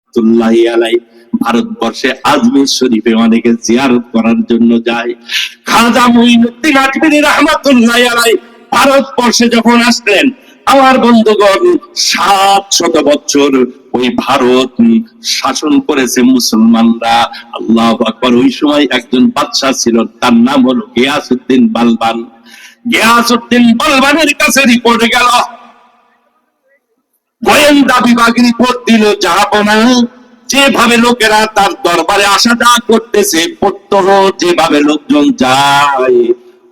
রহমাতুল্লাহি আলাইহি ভারতবর্ষে আজমির শরীফে অনেকে জিয়ারত করার জন্য যায়। খাজা মুঈনুদ্দিন আজমিরি রহমাতুল্লাহি আলাইহি ভারতবর্ষে যখন আসলেন, আমার বন্ধুগণ 700 বছর ওই ভারত শাসন করেছে মুসলমানরা। আল্লাহু আকবার। ওই সময় একজন বাদশা ছিল, তার নাম হলো গিয়াসউদ্দিন বালবান। গিয়াসউদ্দিন বালবানের কাছে রিপোর্ট গেল, গোয়েন্দা বিভাগ রিপোর্ট দিল, জাহাপনা যেভাবে লোকেরা তার দরবারে আসা যাওয়া করতেছে, প্রত্যহ যেভাবে লোকজন যায়,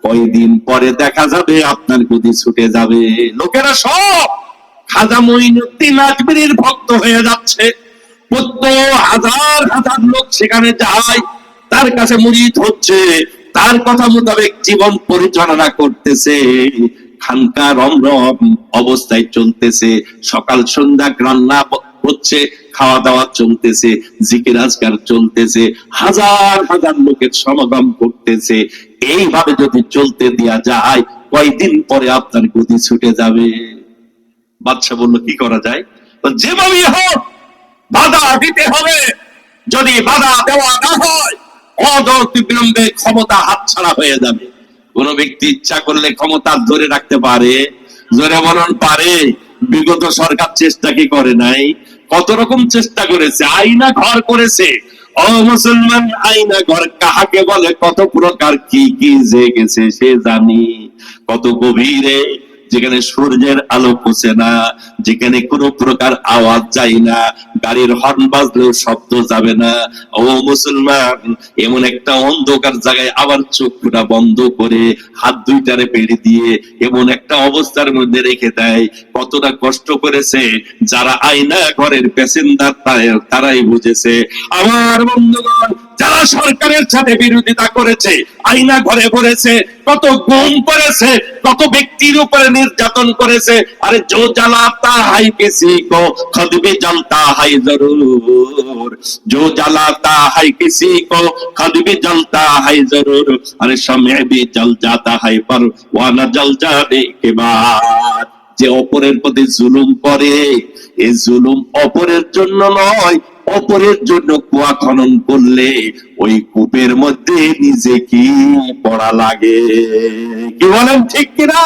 কয়দিন পরে দেখা যাবে আপনার গদি ছুটে যাবে। লোকেরা সব খাজা মুঈনুদ্দিন আজমিরির ভক্ত হয়ে যাচ্ছে। প্রত্যহ হাজার হাজার লোক সেখানে যায়, তার কাছে মুরিদ হচ্ছে, তার কথা মোতাবেক জীবন পরিচালনা করতেছে। খানকা রমরম অবস্থায় চলতেছে, সকাল সন্ধ্যা রান্না হচ্ছে, খাওয়া দাওয়া চলতেছে, জিকির আজকার চলতেছে, হাজার হাজার লোকের সমাগম করতেছে। এইভাবে যদি চলতে দেয়া যায়, কয়দিন পরে আপনার গদি ছুটে যাবে। বাদশা বলল, কি করা যায়? যেভাবেই হোক বাধা দিতে হবে, যদি বাধা দেওয়া না হয় অনতি বিলম্বে ক্ষমতা হাতছাড়া হয়ে যাবে। কোন ব্যক্তি ইচ্ছা করলে ক্ষমতা ধরে রাখতে পারে? জোরে বলুন, পারে? বিগত সরকার চেষ্টা কি করে নাই? কত রকম চেষ্টা করেছে, আইনা ঘর করেছে। ও মুসলমান, আইনা ঘর কাহাকে বলে, কত প্রকার কি কি জেগেছে সে জানি। কত গভীরে, যেখানে সূর্যের আলো পৌঁছে না, যেখানে কোনো প্রকার আওয়াজ যায় না, গাড়ির হর্ন বাজলেও শব্দ যাবে না। ও মুসলমান, এমন একটা অন্ধকার জায়গায় আবার চোখটা বন্ধ করে হাত দুইটারে পেড়ে দিয়ে এমন একটা অবস্থার মধ্যে রেখে দেয়। কতটা কষ্ট করেছে যারা আয়না ঘরের প্যাসেঞ্জার, তারাই বুঝেছে। আমার বন্ধুগণ, যারা সরকারের সাথে বিরোধিতা করেছে, আয়না ঘরে পড়েছে, কত গুম করেছে, কত ব্যক্তির উপরে নির্যাতন করেছে। আরে জো জ্বালাতা হাই কিসি কো খুদ ভি জ্বলতা হাই জরুর, জো জ্বালাতা হাই কিসি কো খুদ ভি জ্বলতা হাই জরুর, আরে সময় ভি জ্বল জাতা হাই পর ওয়ানা জ্বল জানে কে বাদ। যে অপরের প্রতি জুলুম করে, এই জুলুম অপরের জন্য নয়, অপরের জন্য কুয়া খনন করলে ওই কূপের মধ্যে নিজে কি পড়া লাগে। কি বলেন, ঠিক কিনা?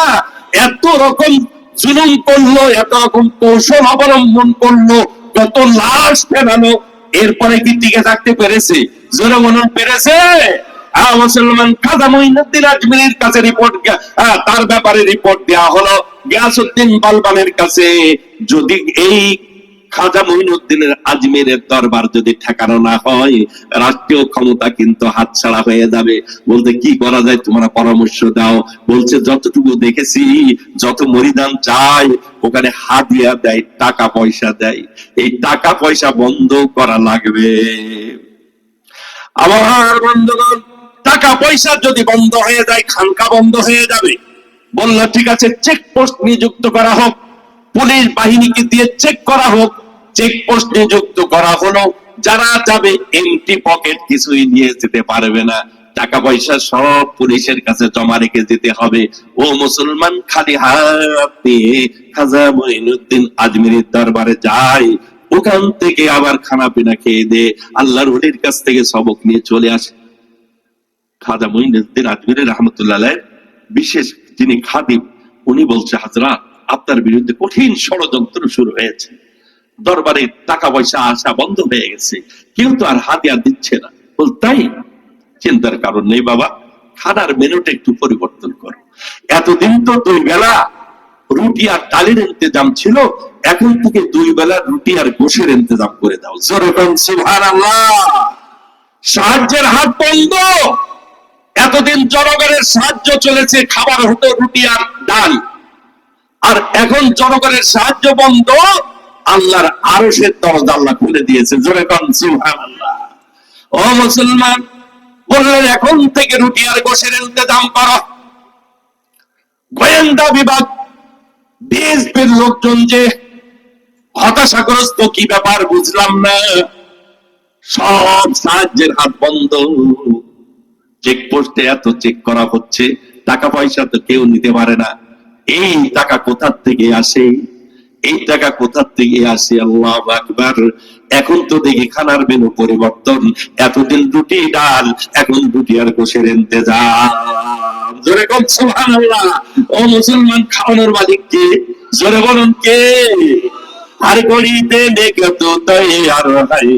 এত রকম জুলুম করলো, এত রকম কৌশল অবলম্বন করলো, কত লাশ ফেরানো, এরপরে কি টিকে থাকতে পেরেছে? জোরে বলুন, পেরেছে? মুসলমান, খাজা মুঈনুদ্দিন আজমিরির কাছে রিপোর্ট, তার ব্যাপারে রিপোর্ট দেওয়া হলো গিয়াসউদ্দিন বালবানের কাছে। যদি এই খাজা মুঈনুদ্দিনের আজমিরের দরবার যদি ঠেকানো না হয়, রাষ্ট্রীয় ক্ষমতা কিন্তু হাতছাড়া হয়ে যাবে। বলতে, কি করা যায়, তোমরা পরামর্শ দাও। বলছে, যতটুকু দেখেছি, যত মরিদান চায় ওখানে হাদিয়া দেয়, টাকা পয়সা দেয়, এই টাকা পয়সা বন্ধ করা লাগবে। আমার বন্ধুগণ, টাকা পয়সা যদি বন্ধ হয়ে যায়, খানকা বন্ধ হয়ে যাবে। বলল, ঠিক আছে, চেকপোস্ট নিযুক্ত করা হোক, পুলিশ বাহিনীকে দিয়ে চেক করা হোক। চেকপোস্ট নিযুক্ত করা হলো, যারা যাবে এমটি পকেট, কিছুই নিয়ে যেতে পারবে না, টাকা পয়সা সব পুলিশের কাছে জমা রেখে যেতে হবে। ও মুসলমান, খালি হাত নিয়ে খাজা মুঈনুদ্দিন আজমিরির দরবারে যায়, ওখান থেকে আবার খানা পিনা খেয়ে দে, আল্লাহর ওলির কাছ থেকে সবক নিয়ে চলে আসে। খাজা মুঈনুদ্দিন আজমিরি রহমতুল্লাহ আলাইহি বিশেষ যিনি খাদিম, উনি বলছে, হাজরা, আপনার বিরুদ্ধে কঠিন ষড়যন্ত্র শুরু হয়েছে, দরবারে টাকা পয়সা আসা বন্ধ হয়ে গেছে, কেউ তো আর হাদিয়া দিচ্ছে না। বল, তাই? চিন্তার কারণ নেই বাবা, খানার মেনুটা একটু পরিবর্তন করো। এতদিন তো 2 বেলা রুটি আর ডালের ইন্তজাম ছিল, এখন থেকে 2 বেলা রুটি আর গোশের ইন্তজাম করে দাও। জোরে বলুন সুবহানাল্লাহ। সাহায্যের হাত বন্ধ। এতদিন জনগণের সাহায্য চলেছে, খাবার হতো রুটি আর ডাল, আর এখন জনগণের সাহায্য বন্ধ, আল্লাহর আরশের দরজা আল্লাহ খুলে দিয়েছে। জোরে বলুন সুবহানাল্লাহ। ও মুসলমান, বললেন, এখন থেকে রুটি আর গোশের ইন্তজাম করো। গোয়েন্দা বিভাগ, বিএসপির লোকজন যে হতাশাগ্রস্ত, কি ব্যাপার বুঝলাম না, সব সাহায্যের হাত বন্ধ। চেকপোস্টে এত চেক করা হচ্ছে, টাকা পয়সা তো কেউ নিতে পারে না, এই টাকা কোথা থেকে আসে? এই টাকা কোথা থেকে আসে? আল্লাহু আকবার। এখন তো দেখি খানার মেনু পরিবর্তন, এতদিন রুটি ডাল, এখন রুটি আর গোশের ইন্তেজাম। জোরে কোন সুবহানাল্লাহ। ও মুসলমান, খাওয়ানোর মালিক কে? জোরে বলুন কে? हर घड़ी देने को तू तैयार है,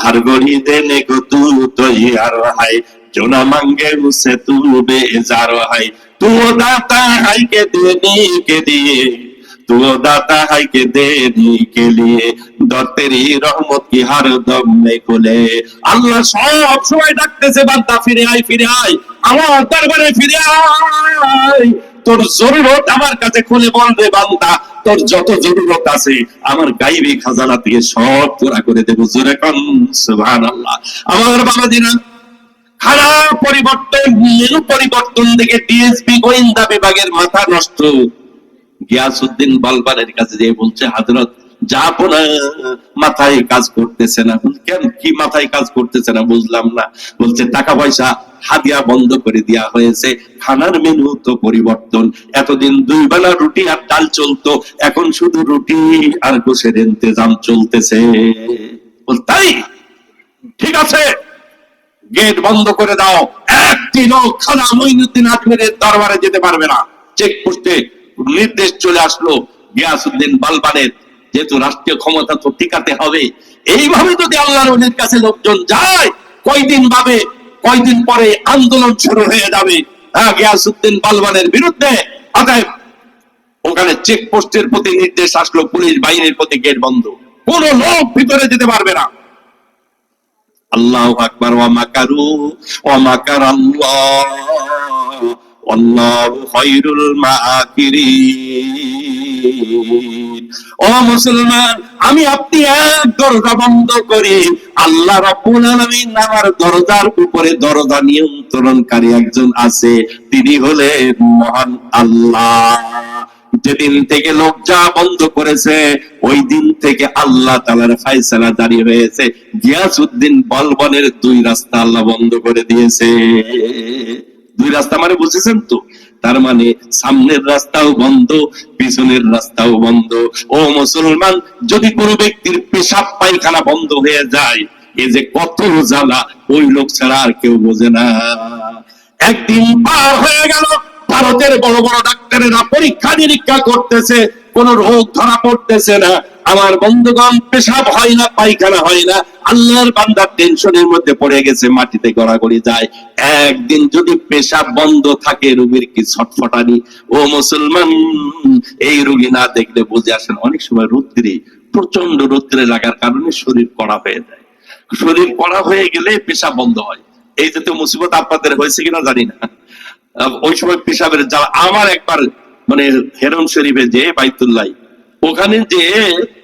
हर घड़ी देने को तू तैयार है, जो ना मांगे मुझसे तू बेजार है, तू दाता है के देने के लिए, तू दाता है के देने के लिए, दर तेरी रहमत की हर दम में खुले। আল্লাহ সব সময় ডাকতেছে, বান্দা ফিরে আয়, ফিরে আয়, আমার দরবারে ফিরে আয়। তোর জরুরত আমার কাছে খুলে বলবে বান্দা, তোর যত জরুরত আছে আমার গাইবী খাজানা থেকে সব পুরা করে দেব। জোরে কোন সুবহানাল্লাহ। আমার বাবাজিরা, খানা পরিবর্তন, মেনু পরিবর্তন দেখে ডিএসপি গোয়েন্দা বিভাগের মাথা নষ্ট। গিয়াসউদ্দিন বালবানের কাছে যে বলছে, হযরত যাবো না, মাথায় কাজ করতেছে না। কেন, কি মাথায় কাজ করতেছে না বুঝলাম না। বলছে টাকা পয়সা হাদিয়া বন্ধ করে দেওয়া হয়েছে, খানার মেনু তো পরিবর্তন। এতদিন 2 বেলা রুটি আর ডাল চলতো, এখন শুধু রুটি আর গোশের ইন্তেজাম চলতেছে। তাই ঠিক আছে, গেট বন্ধ করে দাও, একটি লোক খানা মঈনুদ্দিন আজমিরের দরবারে যেতে পারবে না। চেকপোস্টে নির্দেশ চলে আসলো গিয়াসউদ্দিন বালবানের, যেহেতু রাষ্ট্রীয় ক্ষমতা তো টিকাতে হবে। এইভাবে যদি আল্লাহর ওলির কাছে লোকজন যায়, কয়দিন পরে আন্দোলন শুরু হয়ে যাবে গিয়াসউদ্দিন বালবানের বিরুদ্ধে। অতএব ওখানে চেকপোস্টের প্রতি নির্দেশ আসলো, পুলিশ বাহিনীর প্রতি গেট বন্ধ, কোন লোক ভিতরে যেতে পারবে না। আল্লাহু আকবার। ওয়া মাকারু ওয়া মাকারাল্লাহ আল্লাহু খায়রুল মাকিরিন। ও মুসলমান, আমি আপনি এক দরজা বন্ধ করি, আল্লাহ রাব্বুল আলামিন আমার দরজার উপরে দরজা নিয়ন্ত্রণকারী একজন আছে, তিনি হলেন মহান আল্লাহ। যেদিন থেকে লোক যা বন্ধ করেছে, ওই দিন থেকে আল্লাহ তাআলার ফয়সালা জারি হয়েছে। গিয়াসউদ্দিন বালবানের 2 রাস্তা আল্লাহ বন্ধ করে দিয়েছে। 2 রাস্তা মানে বুঝেছেন তো? তার মানে সামনের রাস্তাও বন্ধ, পিছনের রাস্তাও বন্ধ। ও মুসলমান, যদি কোনো ব্যক্তির পেশাব পায়খানা বন্ধ হয়ে যায়, এই যে কত জ্বালা, ওই লোক ছাড়া আর কেউ বোঝে না। একদিন পার হয়ে গেল, ভারতের বড় বড় ডাক্তারেরা পরীক্ষা নিরীক্ষা করতেছে, কোন রোগ ধরা পড়তেছে না। আমার বন্ধুগণ, পেশাব হয় না, পায়খানা হয় না, আল্লাহর বান্দা টেনশনের মধ্যে পড়ে গেছে, মাটিতে গড়াগড়ি যায়। একদিন যদি পেশাব বন্ধ থাকে, রোগীর কি ছটফটানি। ও মুসলমান, এই রোগী না দেখলে বুঝে আসেন, অনেক সময় রৌদ্রে, প্রচন্ড রৌদ্রে লাগার কারণে শরীর কড়া হয়ে যায়। শরীর কড়া হয়ে গেলে পেশাব বন্ধ হয়। এই জাতীয় মুসিবত আপনাদের হয়েছে কিনা জানি না। ওই সময় পেশাবের জ্বালা। আমার একবার মানে হেরম শরীফে যে বাইতুল্লাহ, ওখানে যে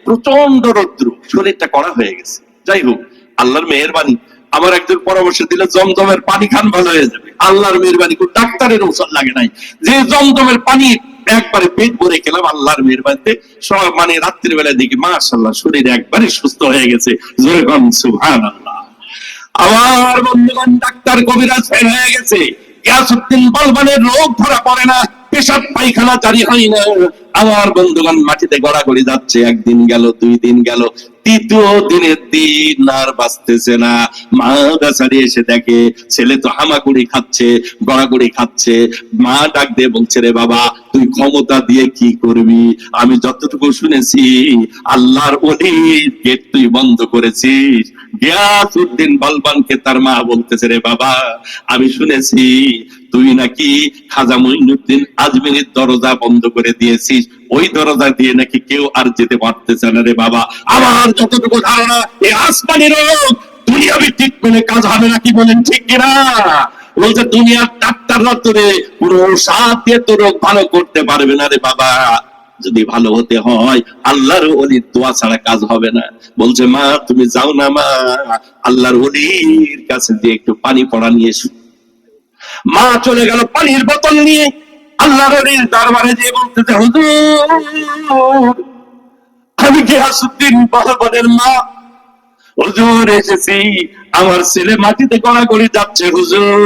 প্রচন্ড রৌদ্র, শরীরটা কড়া হয়ে গেছে। যাই হোক, আল্লাহর মেহেরবানি, আমার একজন পরামর্শ দিল, জমজমের পানি খান, ভালো হয়ে যাবে। আল্লাহর মেহেরবানি, কোন ডাক্তারের ঔষধ লাগে নাই, যে জমজমের পানি একবারে পেট ভরে খেলাম। আল্লাহর মেহেরবানিতে সব মানে রাত্রির বেলা দেখি মাশাআল্লাহ শরীর একবারে সুস্থ হয়ে গেছে। জোরে কোন সুবহানাল্লাহ। আমার বন্ধুগণ, ডাক্তার কবিরাজ ফেল হয়ে গেছে, গিয়াসউদ্দিন বালবানের রোগ ধরা পড়ে না, পেশাব পায়খানা জারি হয় না। আমার বন্ধুগণ, মাটিতে গড়াগড়ি যাচ্ছে। একদিন গেল, 2 দিন গেল, 3য় দিনের দিন আর বাঁচতেছে না। মা বেচারি এসে দেখে ছেলে তো হামাগুড়ি খাচ্ছে, গড়াগড়ি খাচ্ছে। মা ডাক দিয়ে বলছে, রে বাবা, তুই ক্ষমতা দিয়ে কি করবি? আমি যতটুকু শুনেছি, আল্লাহর ওলির গেট তুই বন্ধ করেছিস। গিয়াসউদ্দিন বালবানকে তার মা বলতেছে, রে বাবা, আমি শুনেছি তুই নাকি খাজা মঈনুদ্দিন আজমিরের দরজা বন্ধ করে দিয়েছিস, ওই দরজা দিয়ে নাকি কেউ আর যেতে পারতেছে না। রে বাবা, আমার যতটুকু ধারণা, এই আসমানি রোগ দুনিয়াবি ট্রিটমেন্টে কাজ হবে না, কি বলেন ঠিক কিনা? বলছে, দুনিয়ার ডাক্তাররা তোরে পুরো সাথ দিয়ে তোর রোগ ভালো করতে পারবে না। রে বাবা, যদি ভালো হতে হয় আল্লাহর ওলির দোয়া ছাড়া কাজ হবে না। বলছে, মা তুমি যাও না মা, আল্লাহর ওলির কাছে যে একটু পানি পড়া নিয়ে এসো। মা চলে গেল পানির বোতল নিয়ে, আল্লাহর ওলির দরবারে যেয়ে বলতেছে, হুজুর, আমি গিয়াসউদ্দিন বালবানের মা, হুজুর এসেছি, আমার ছেলে মাটিতে গড়াগড়ি যাচ্ছে হুজুর,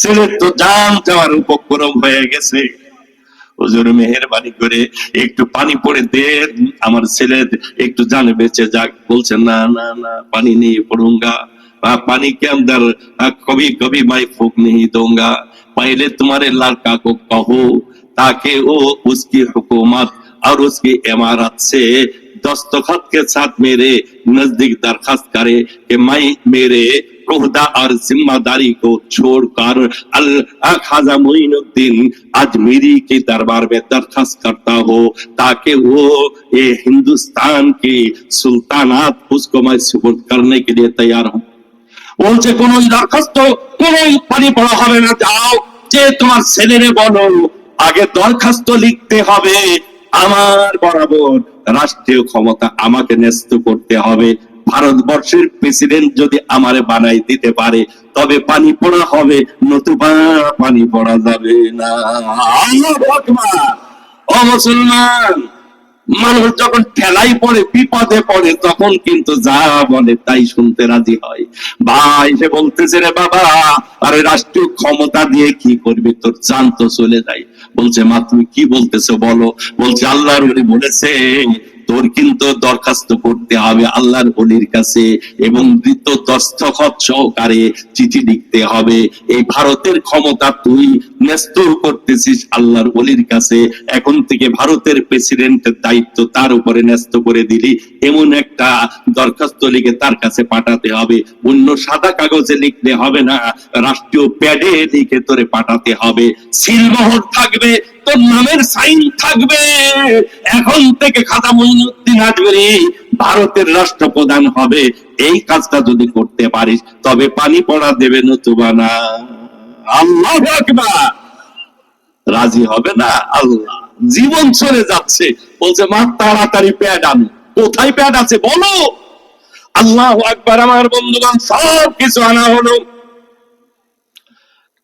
ছেলের তো জান যাওয়ার উপক্রম হয়ে গেছে। হুজুর মেহেরবানি করে একটু পানি পড়ে দেন, আমার ছেলে একটু জানে বেঁচে যাক। বলছে না না না, পানি नहीं पड़ूंगा, पानी के अंदर कभी कभी मैं फूंक नहीं दूंगा, पहले तुम्हारे लड़का को कहो ताकि वो उसकी हुकूमत और उसकी इमारत से दस्तखत के साथ मेरे नजदीक दरखास्त करे कि मैं मेरे ओहदा और जिम्मेदारी को छोड़कर ख्वाजा मोइनुद्दीन अजमेरी के दरबार में दरखास्त करता हो ताकि वो ये हिंदुस्तान की सुल्तानात उसको मैं सुपुर्द करने के लिए तैयार हूँ। বলছে কোন দরখাস্ত, কোন পানি পড়া হবে না, যাও যে তোমার ছেলেরে বলো আগে দরখাস্ত লিখতে হবে, আমার বরাবর রাষ্ট্রীয় ক্ষমতা আমাকে ন্যস্ত করতে হবে, ভারতবর্ষের প্রেসিডেন্ট যদি আমারে বানাই দিতে পারে তবে পানি পড়া হবে, নতুবা পানি পড়া যাবে না। আল্লাহু আকবার। ও মুসলমান, মানুষ যখন ঠেলাই পড়ে, বিপদে পড়ে, তখন কিন্তু যা বলে তাই শুনতে রাজি হয়। ভাই সে বলতেছে রে বাবা, আরে রাষ্ট্রীয় ক্ষমতা দিয়ে কি করবি, তোর জান তো চলে যায়। বলছে মা তুমি কি বলতেছো বলো। বলছে আল্লাহর ওলি বলেছে তোর কিন্তু দরখাস্ত করতে হবে আল্লাহর ওলির কাছে এবং দ্রুত দস্তখত সহকারে চিঠি লিখতে হবে। এই ভারতের ক্ষমতা তুই ন্যস্ত করতেছিস আল্লাহর ওলির কাছে, এখন থেকে ভারতের প্রেসিডেন্টের দায়িত্ব তার উপরে ন্যস্ত করে দিলি, এমন একটা দরখাস্ত লিখে তার কাছে পাঠাতে হবে। অন্য সাদা কাগজে লিখলে হবে না, রাষ্ট্রীয় প্যাডে লিখে তোরে পাঠাতে হবে, সিলমোহর থাকবে, তোর নামের সাইন থাকবে। এখন থেকে খাজা মঈনুদ্দিন আজমেরী ভারতের রাষ্ট্রপ্রধান হবে। এই কাজটা যদি করতে পারিস তবে পানি পড়া দেবে, নতুবা না। আল্লাহু আকবার। রাজি হবে না আল্লাহ। জীবন চলে যাচ্ছে, বলছে মা তাড়াতাড়ি প্যাড আনো। কোথায় প্যাড আছে বলো। আল্লাহু আকবার। আমার বন্ধুগণ, সব কিছু আনা হলো।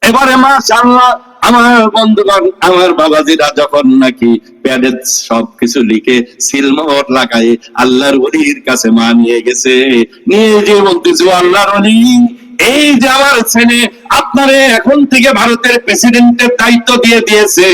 এবারে মাশাআল্লাহ আমার বন্ধুগণ, আমার বাবাজিরা যখন নাকি প্যাডে সবকিছু লিখে সিলমোহর লাগায় আল্লাহর ওলির কাছে মা নিয়ে গেছে, নিয়ে যে বলতেছে আল্লাহর ওলি, এই যে আমার ছেলে আপনারে এখন থেকে ভারতের প্রেসিডেন্টের দায়িত্ব দিয়ে দিয়েছে,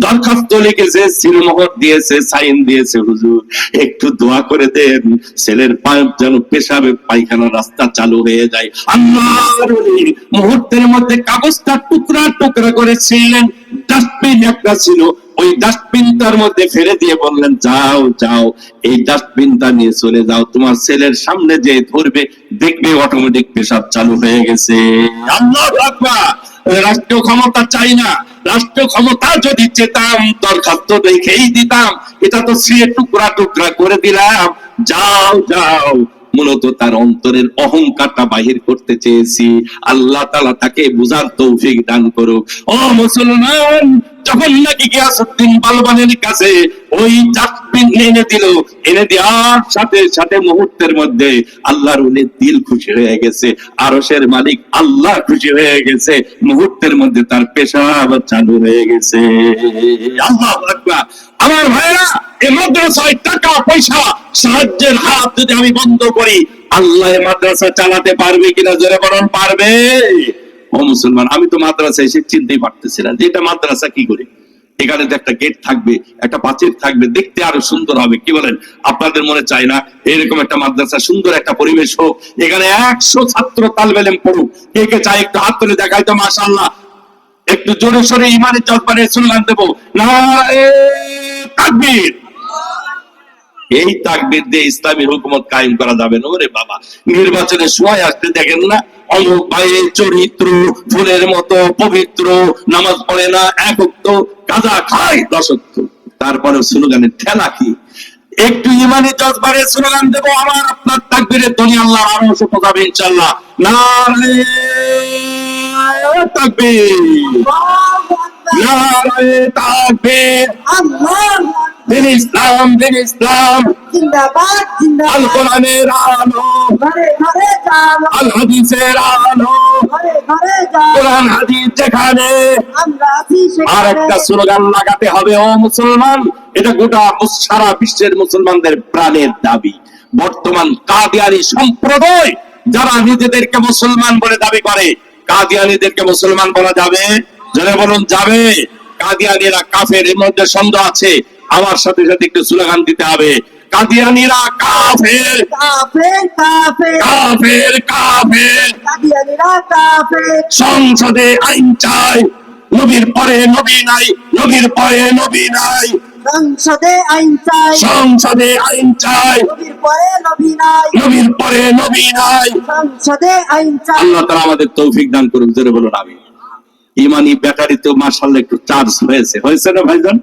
দরখাস্ত লিখেছে, সিলমোহর দিয়েছে, সাইন দিয়েছে, হুজুর একটু দোয়া করে দেন ছেলের পাইপ যেন পেশাবে পায়খানা রাস্তা চালু হয়ে যায়। আল্লাহর ওলি মুহূর্তের মধ্যে কাগজটা টুকরা টুকরা করেছিলেন, ডাস্টবিন একটা ছিল, ওই ডাস্টবিনটার মধ্যে ফেলে দিয়ে বললেন যাও যাও এই ডাস্টবিনটা নিয়ে চলে যাও, তোমার ছেলের সামনে যে ধরবে দেখবে অটোমেটিক পেশাব চালু হয়ে গেছে। আল্লাহু আকবার। রাষ্ট্রীয় ক্ষমতা চাই না, রাষ্ট্রীয় ক্ষমতা যদি চেতাম দরখাস্ত লিখেই দিতাম, এটা তো সে টুকরা টুকরা করে দিলাম। যাও যাও। মূলত তার অন্তরের অহংকারটা বাহির করতে চেয়েছি, আল্লাহ তাআলা তাকে বুঝার তৌফিক দান করুক। ও মুসলমান, যখন নাকি গিয়াসউদ্দিন বালবানের কাছে ওই ডাস্টবিন এনে দিল, এনে দেওয়ার সাথে সাথে মুহূর্তের মধ্যে আল্লাহর ওলির দিল খুশি হয়ে গেছে, আরশের মালিক আল্লাহ খুশি হয়ে গেছে, মুহূর্তের মধ্যে তার পেশাব চালু হয়ে গেছে। আল্লাহু আকবার। আমার ভাইরা, এই মাদ্রাসায় টাকা পয়সা সাহায্যের হাত যদি আমি বন্ধ করি, আল্লাহ মাদ্রাসা চালাতে পারবে কিনা জোরে বলুন, পারবে? ও মুসলমান, আমি তো মাদ্রাসা এসে চিনতেই পারতেছি না যে এটা মাদ্রাসা কি করে। এখানে তো একটা গেট থাকবে, একটা পাঁচিল থাকবে, দেখতে আরো সুন্দর হবে, কি বলেন? আপনাদের মনে চাই না এরকম একটা মাদ্রাসা, সুন্দর একটা পরিবেশ হোক, এখানে 100 ছাত্র তালবে ইলম পড়ুক? কে কে চাই একটু হাত তুলে দেখাই তো মাশাআল্লাহ। একটু জোরে সোরে ইমানের জজবারে স্লোগান দেব, নারে তাকবীর। এই তাকবীর দিয়ে ইসলামী হুকুমত কায়েম করা যাবে না। ওরে বাবা, নির্বাচনের সময় আসতে দেখেন না অমুক ভাইয়ের চরিত্র ফুলের মতো পবিত্র, নামাজ পড়ে না, এক ওয়াক্ত গাঁজা খায় 10 ওয়াক্ত, তারপরে স্লোগানের ঠেলা কি? একটু ইমানি জজবারে স্লোগান দেব, আমার আপনার তাকবীরের ধ্বনি আল্লাহর আরশে পৌঁছাবে ইনশাআল্লাহ। নারে তাকবীর, নারে তাকবীর। দিন ইসলাম, দিন ইসলাম জিন্দাবাদ জিন্দাবাদ। আল কোরআনের আলো, ঘরে ঘরে জালো, আল হাদিসের আলো, ঘরে ঘরে জালো, কোরআন হাদিস যেখানে। আমরা আছি আর সেখানে। একটা স্লোগান লাগাতে হবে, ও মুসলমান, এটা গোটা সারা বিশ্বের মুসলমানদের প্রাণের দাবি। বর্তমান কাদিয়ানী সম্প্রদায় যারা নিজেদেরকে মুসলমান বলে দাবি করে, কাদিয়ানীদেরকে মুসলমান বলা যাবে? যারা বলুন যাবে? কাদিয়ানীরা কাফের, এর মধ্যে সন্দেহ আছে? আমার সাথে সাথে একটু স্লোগান দিতে হবে, কাদিয়ানীরা কাফের, কাফের কাফের কাফের, কাফের। কাদিয়ানীরা কাফের। সংসদে আইন চাই, নবীর পরে নবী নাই, নবীর পরে নবী নাই। সংসদে আইন চাই, সংসদে আইন চাই, নবীর পরে নবী নাই। নবীর পরে নবী নাই। সংসদে আইন চাই। আল্লাহ তাআলা আমাদের তৌফিক দান করুন, জোরে বলুন আমিন। ইমানি ব্যাটারি তো মাশাআল্লাহ একটু চার্জ হয়েছে না ভাইজান?